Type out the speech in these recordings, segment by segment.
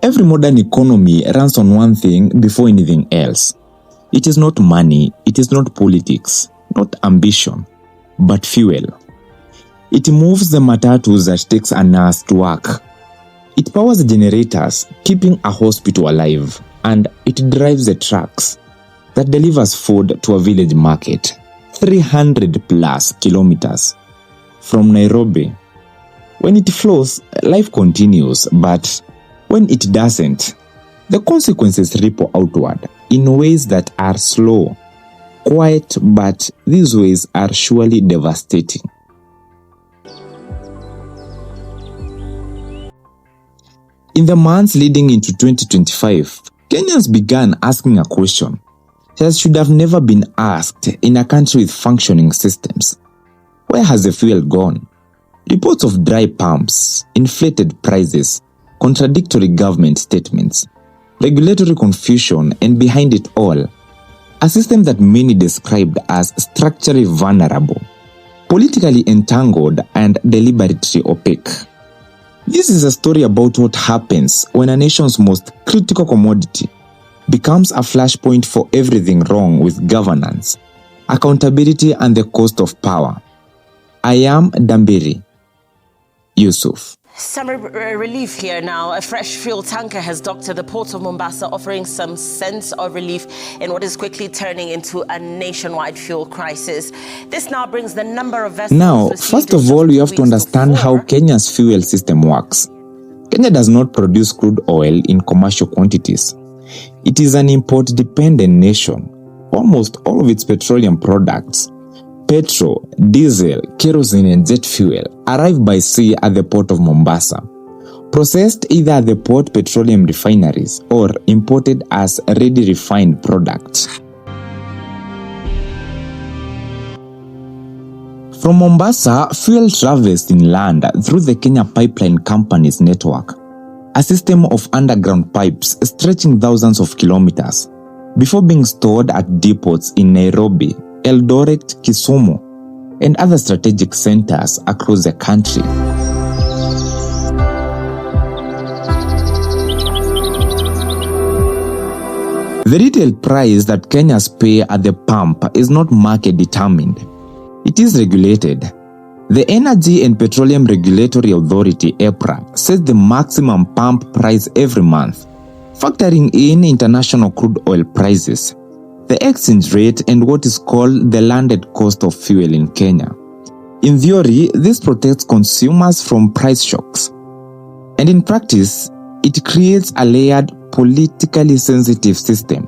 Every modern economy runs on one thing before anything else. It is not money, it is not politics, not ambition, but fuel. It moves the matatus that takes a nurse to work. It powers the generators, keeping a hospital alive, and it drives the trucks that delivers food to a village market, 300 plus kilometers from Nairobi. When it flows, life continues, but when it doesn't, the consequences ripple outward in ways that are slow, quiet, but these ways are surely devastating. In the months leading into 2025, Kenyans began asking a question that should have never been asked in a country with functioning systems. Where has the fuel gone? Reports of dry pumps, inflated prices, contradictory government statements, regulatory confusion, and behind it all, a system that many described as structurally vulnerable, politically entangled, and deliberately opaque. This is a story about what happens when a nation's most critical commodity becomes a flashpoint for everything wrong with governance, accountability, and the cost of power. I am Ndambiri. Yusuf. Some relief here now. A fresh fuel tanker has docked at the port of Mombasa, offering some sense of relief in what is quickly turning into a nationwide fuel crisis. This now brings the number of vessels... Now, first of all, you have to understand how Kenya's fuel system works. Kenya does not produce crude oil in commercial quantities. It is an import-dependent nation. Almost all of its petroleum products, petrol, diesel, kerosene, and jet fuel arrive by sea at the port of Mombasa, processed either at the port petroleum refineries or imported as ready refined products. From Mombasa, fuel travels inland through the Kenya Pipeline Company's network, a system of underground pipes stretching thousands of kilometers, before being stored at depots in Nairobi, Eldoret, Kisumu, and other strategic centers across the country. The retail price that Kenyans pay at the pump is not market determined. It is regulated. The Energy and Petroleum Regulatory Authority, EPRA, sets the maximum pump price every month, factoring in international crude oil prices, the exchange rate, and what is called the landed cost of fuel in Kenya. In theory, this protects consumers from price shocks. And in practice, it creates a layered, politically sensitive system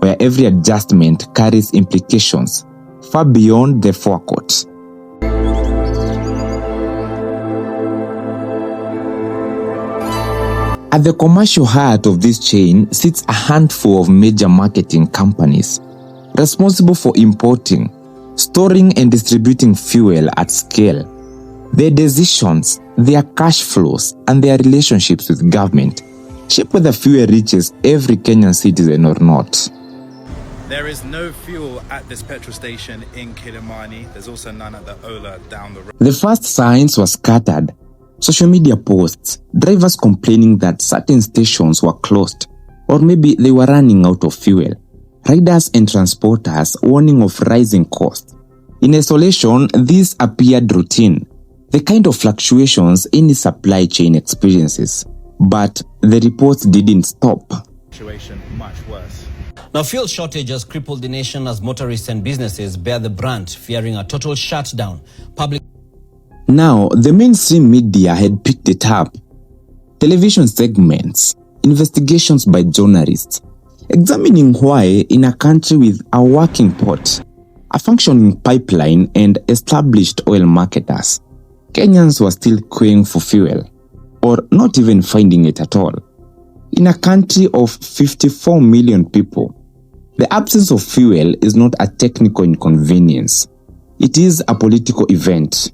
where every adjustment carries implications far beyond the forecourt. At the commercial heart of this chain sits a handful of major marketing companies responsible for importing, storing, and distributing fuel at scale. Their decisions, their cash flows, and their relationships with government shape whether fuel reaches every Kenyan citizen or not. There is no fuel at this petrol station in Kilimani. There's also none at the Ola down the road. The first signs were scattered. Social media posts, drivers complaining that certain stations were closed, or maybe they were running out of fuel. Riders and transporters warning of rising costs. In isolation, this appeared routine, the kind of fluctuations any supply chain experiences. But the reports didn't stop. Situation much worse. Now, fuel shortage has crippled the nation as motorists and businesses bear the brunt, fearing a total shutdown. Now, the mainstream media had picked it up. Television segments, investigations by journalists, examining why in a country with a working port, a functioning pipeline, and established oil marketers, Kenyans were still queuing for fuel, or not even finding it at all. In a country of 54 million people, the absence of fuel is not a technical inconvenience. It is a political event.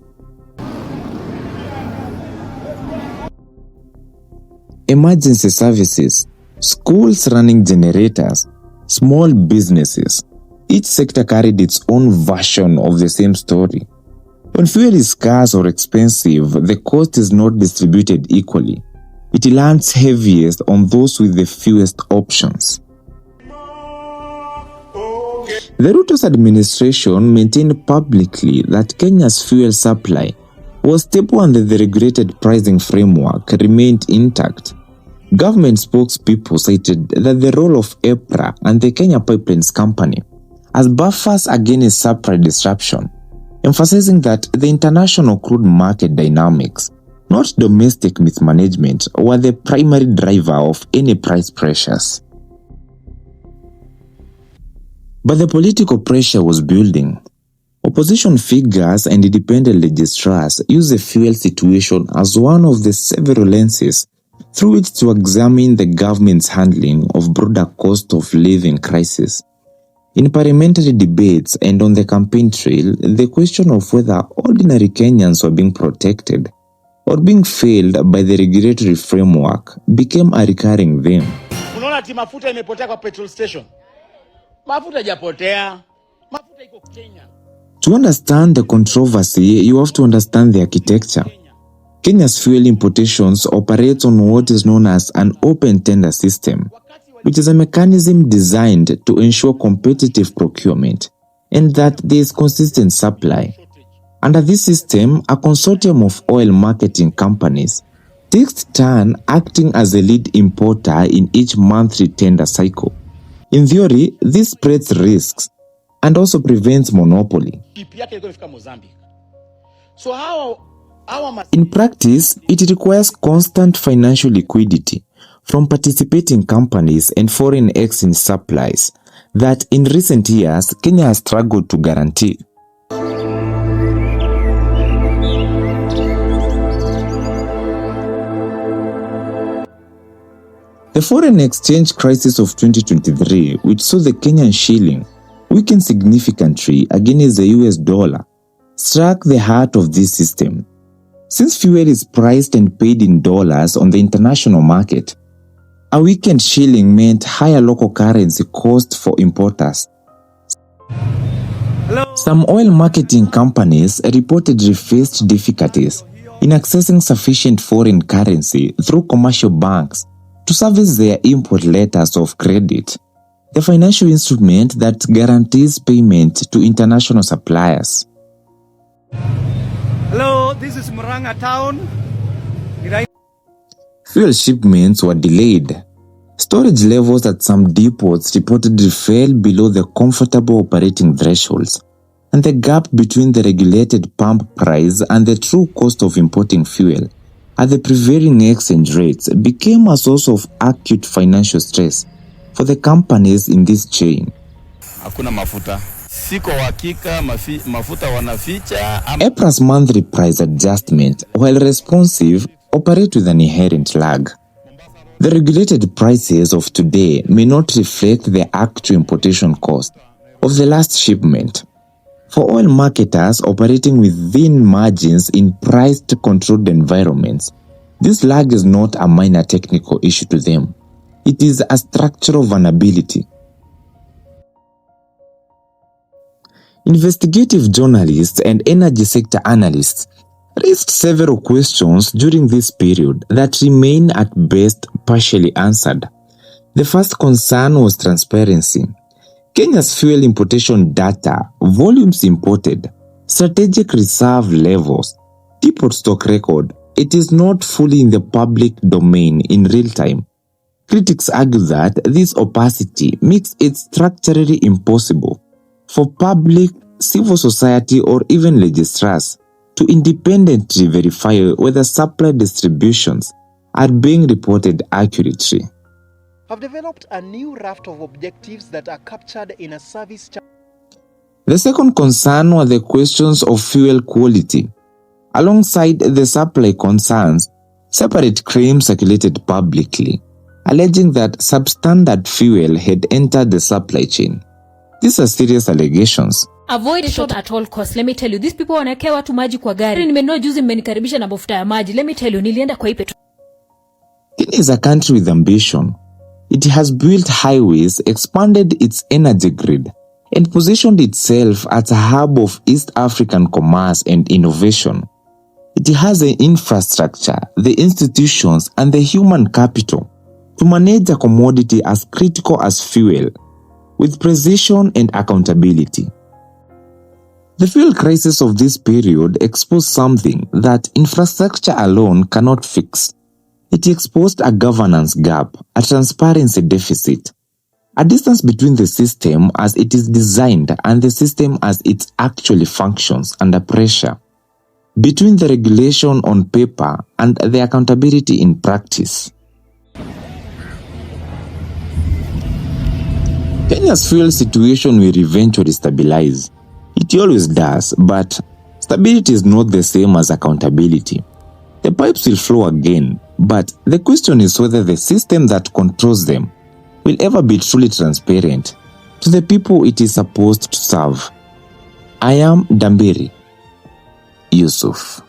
Emergency services, schools running generators, small businesses. Each sector carried its own version of the same story. When fuel is scarce or expensive, the cost is not distributed equally. it lands heaviest on those with the fewest options. The Ruto's administration maintained publicly that Kenya's fuel supply was stable and the regulated pricing framework remained intact. Government spokespeople cited that the role of EPRA and the Kenya Pipelines Company as buffers against supply disruption, emphasizing that the international crude market dynamics, not domestic mismanagement, were the primary driver of any price pressures. But the political pressure was building. Opposition figures and independent registrars used the fuel situation as one of the several lenses through which to examine the government's handling of broader cost of living crisis. In parliamentary debates and on the campaign trail, the question of whether ordinary Kenyans were being protected or being failed by the regulatory framework became a recurring theme. Unaona ati mafuta imepotea kwa petrol station. Mafuta hajapotea. Mafuta iko Kenya. To understand the controversy, you have to understand the architecture. Kenya's fuel importations operate on what is known as an open tender system, which is a mechanism designed to ensure competitive procurement and that there is consistent supply. Under this system, a consortium of oil marketing companies takes turn acting as a lead importer in each monthly tender cycle. In theory, this spreads risks and also prevents monopoly. In practice, it requires constant financial liquidity from participating companies and foreign exchange supplies that in recent years Kenya has struggled to guarantee. The foreign exchange crisis of 2023, which saw the Kenyan shilling weaken significantly against the US dollar, struck the heart of this system. Since fuel is priced and paid in dollars on the international market, a weakened shilling meant higher local currency cost for importers. Some oil marketing companies reportedly faced difficulties in accessing sufficient foreign currency through commercial banks to service their import letters of credit, the financial instrument that guarantees payment to international suppliers. Hello, this is Murang'a town. Fuel shipments were delayed. Storage levels at some depots reportedly fell below the comfortable operating thresholds, and the gap between the regulated pump price and the true cost of importing fuel at the prevailing exchange rates became a source of acute financial stress for the companies in this chain. Hakuna mafuta. Siko hakika mafuta wanaficha. EPRA's monthly price adjustment, while responsive, operate with an inherent lag. The regulated prices of today may not reflect the actual importation cost of the last shipment. For oil marketers operating within margins in price-controlled environments, this lag is not a minor technical issue to them. It is a structural vulnerability. Investigative journalists and energy sector analysts raised several questions during this period that remain at best partially answered. The first concern was transparency. Kenya's fuel importation data, volumes imported, strategic reserve levels, depot stock record, it is not fully in the public domain in real time. Critics argue that this opacity makes it structurally impossible for public, civil society, or even registrars to independently verify whether supply distributions are being reported accurately. Have developed a new raft of objectives that are captured in a service chart. The second concern were the questions of fuel quality. Alongside the supply concerns, separate claims circulated publicly, alleging that substandard fuel had entered the supply chain. These are serious allegations. Avoid short at all costs. Let me tell you, these people wanakea watu maji kwa gari. Nimenunua juzi mmenikaribisha na mafuta ya maji. Let me tell you, nilienda kwa ipe. Kenya is a country with ambition. It has built highways, expanded its energy grid, and positioned itself as a hub of East African commerce and innovation. It has the infrastructure, the institutions, and the human capital to manage a commodity as critical as fuel, with precision and accountability. The fuel crisis of this period exposed something that infrastructure alone cannot fix. It exposed a governance gap, a transparency deficit, a distance between the system as it is designed and the system as it actually functions under pressure, between the regulation on paper and the accountability in practice. Kenya's fuel situation will eventually stabilize. It always does, but stability is not the same as accountability. The pipes will flow again, but the question is whether the system that controls them will ever be truly transparent to the people it is supposed to serve. I am Ndambiri. Yusuf.